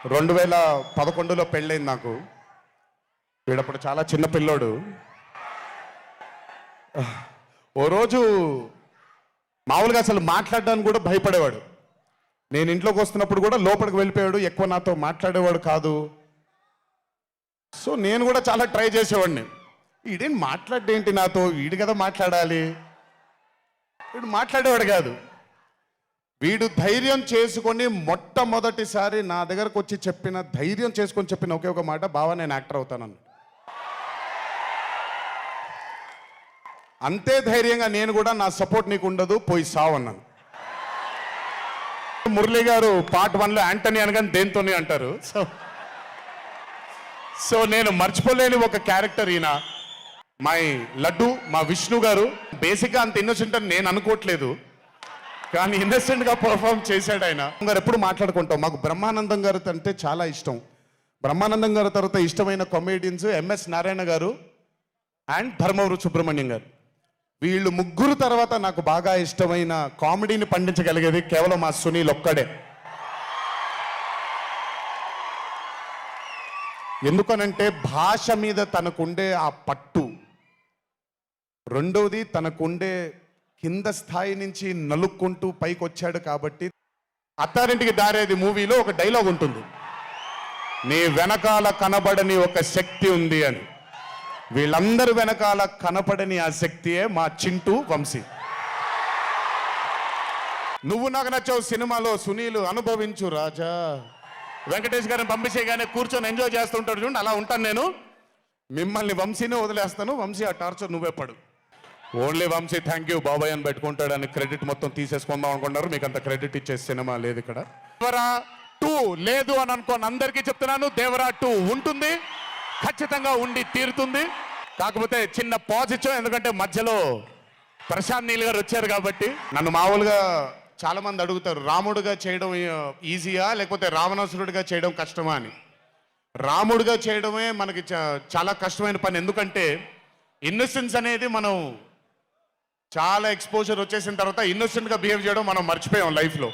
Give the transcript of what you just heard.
2011లో పెళ్ళైంది నాకు. వీడప్పుడు చాలా చిన్న పిల్లోడు. ఓ రోజు మామూలుగా అసలు మాట్లాడడానికి కూడా భయపడేవాడు. నేను ఇంట్లోకి వస్తున్నప్పుడు కూడా లోపలికి వెళ్ళిపోయాడు. ఎక్కువ నాతో మాట్లాడేవాడు కాదు. సో నేను కూడా చాలా ట్రై చేసేవాడిని. వీడేం మాట్లాడేంటి నాతో, వీడు కదా మాట్లాడాలి. వీడు మాట్లాడేవాడు కాదు. వీడు ధైర్యం చేసుకొని మొట్టమొదటిసారి నా దగ్గరకు వచ్చి ధైర్యం చేసుకొని చెప్పిన ఒకే ఒక మాట, బావా నేను యాక్టర్ అవుతానని. అంతే ధైర్యంగా నేను కూడా నా సపోర్ట్ నీకు ఉండదు, పోయి సావు అన్నాను. మురళి గారు పార్ట్ 1లో యాంటనీ అనగానే దేంతోనే అంటారు. సో నేను మర్చిపోలేని ఒక క్యారెక్టర్ ఈయన. మై లడ్డు మా విష్ణు గారు బేసిక్గా అంత ఇన్నోసెంట్ అని నేను అనుకోవట్లేదు, కానీ ఇన్నోసెంట్గా పర్ఫామ్ చేశాడు ఆయన. గారు ఎప్పుడు మాట్లాడుకుంటాం. మాకు బ్రహ్మానందం గారు అంటే చాలా ఇష్టం. బ్రహ్మానందం గారి తర్వాత ఇష్టమైన కామెడియన్స్ ఎంఎస్ నారాయణ గారు అండ్ ధర్మవరం సుబ్రహ్మణ్యం గారు. వీళ్ళు ముగ్గురు తర్వాత నాకు బాగా ఇష్టమైన కామెడీని పండించగలిగేది కేవలం మా సునీల్ ఒక్కడే. ఎందుకనంటే భాష మీద తనకుండే ఆ పట్టు, రెండవది తనకుండే కింద స్థాయి నుంచి నలుక్కుంటూ పైకి వచ్చాడు. కాబట్టి అత్తారింటికి దారేది మూవీలో ఒక డైలాగ్ ఉంటుంది, నీ వెనకాల కనబడని ఒక శక్తి ఉంది అని. వీళ్ళందరి వెనకాల కనపడని ఆ శక్తియే మా చింటూ వంశీ. నువ్వు నాకు నచ్చావు సినిమాలో సునీల్ అనుభవించు రాజా. వెంకటేష్ గారిని పంపించేగానే కూర్చొని ఎంజాయ్ చేస్తుంటాడు చూడండి, అలా ఉంటాను నేను. మిమ్మల్ని వంశీనే వదిలేస్తాను, వంశీ ఆ టార్చర్ నువ్వే పడు. ఓన్లీ వంశీ థ్యాంక్ యూ బాబాయ్ అని పెట్టుకుంటాడని క్రెడిట్ మొత్తం తీసేసుకుందాం అనుకుంటారు. మీకు అంత క్రెడిట్ ఇచ్చే సినిమా లేదు ఇక్కడ. దేవరా 2 లేదు అని అనుకోని అందరికీ చెప్తున్నాను, దేవరా 2 ఉంటుంది, ఖచ్చితంగా ఉండి తీరుతుంది. కాకపోతే చిన్న పాజ్ ఇచ్చాం, ఎందుకంటే మధ్యలో ప్రశాంత్ నీల్ గారు వచ్చారు కాబట్టి. నన్ను మామూలుగా చాలా మంది అడుగుతారు, రాముడుగా చేయడం ఈజీయా లేకపోతే రావణాసురుడిగా చేయడం కష్టమా అని. రాముడుగా చేయడమే మనకి చాలా కష్టమైన పని. ఎందుకంటే ఇన్నోసెన్స్ అనేది మనం చాలా ఎక్స్పోజర్ వచ్చేసిన తర్వాత ఇన్నోసెంట్గా బిహేవ్ చేయడం మనం మర్చిపోయాం లైఫ్లో.